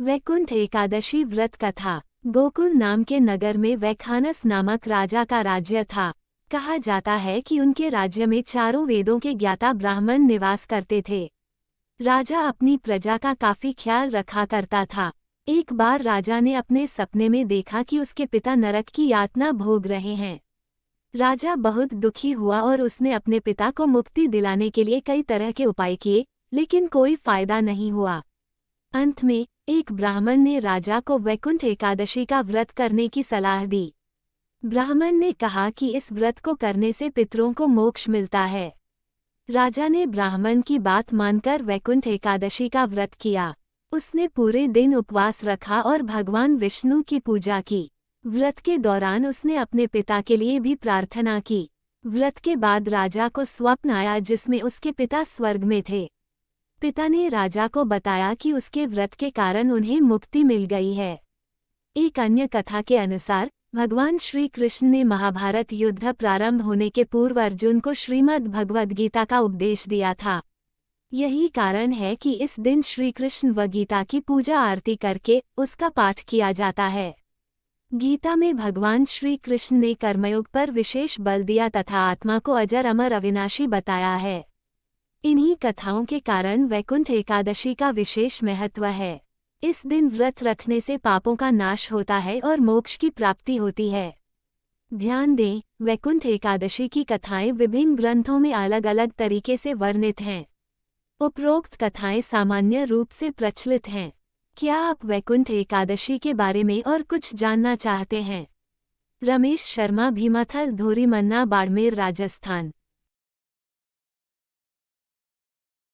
वैकुंठ एकादशी व्रत कथा। गोकुल नाम के नगर में वैखानस नामक राजा का राज्य था। कहा जाता है कि उनके राज्य में चारों वेदों के ज्ञाता ब्राह्मण निवास करते थे। राजा अपनी प्रजा का काफी ख्याल रखा करता था। एक बार राजा ने अपने सपने में देखा कि उसके पिता नरक की यातना भोग रहे हैं। राजा बहुत दुखी हुआ और उसने अपने पिता को मुक्ति दिलाने के लिए कई तरह के उपाय किए, लेकिन कोई फायदा नहीं हुआ। अंत में एक ब्राह्मण ने राजा को वैकुंठ एकादशी का व्रत करने की सलाह दी। ब्राह्मण ने कहा कि इस व्रत को करने से पितरों को मोक्ष मिलता है। राजा ने ब्राह्मण की बात मानकर वैकुंठ एकादशी का व्रत किया। उसने पूरे दिन उपवास रखा और भगवान विष्णु की पूजा की। व्रत के दौरान उसने अपने पिता के लिए भी प्रार्थना की। व्रत के बाद राजा को स्वप्न आया जिसमें उसके पिता स्वर्ग में थे। पिता ने राजा को बताया कि उसके व्रत के कारण उन्हें मुक्ति मिल गई है। एक अन्य कथा के अनुसार भगवान श्री कृष्ण ने महाभारत युद्ध प्रारंभ होने के पूर्व अर्जुन को श्रीमद् भगवद गीता का उपदेश दिया था। यही कारण है कि इस दिन श्री कृष्ण व गीता की पूजा आरती करके उसका पाठ किया जाता है। गीता में भगवान श्री कृष्ण ने कर्मयोग पर विशेष बल दिया तथा आत्मा को अजर अमर अविनाशी बताया है। इन्हीं कथाओं के कारण वैकुंठ एकादशी का विशेष महत्व है। इस दिन व्रत रखने से पापों का नाश होता है और मोक्ष की प्राप्ति होती है। ध्यान दें, वैकुंठ एकादशी की कथाएं विभिन्न ग्रंथों में अलग अलग तरीके से वर्णित हैं। उपरोक्त कथाएं सामान्य रूप से प्रचलित हैं। क्या आप वैकुंठ एकादशी के बारे में और कुछ जानना चाहते हैं? रमेश शर्मा, भीमाथल, धोरी मन्ना, बाड़मेर, राजस्थान।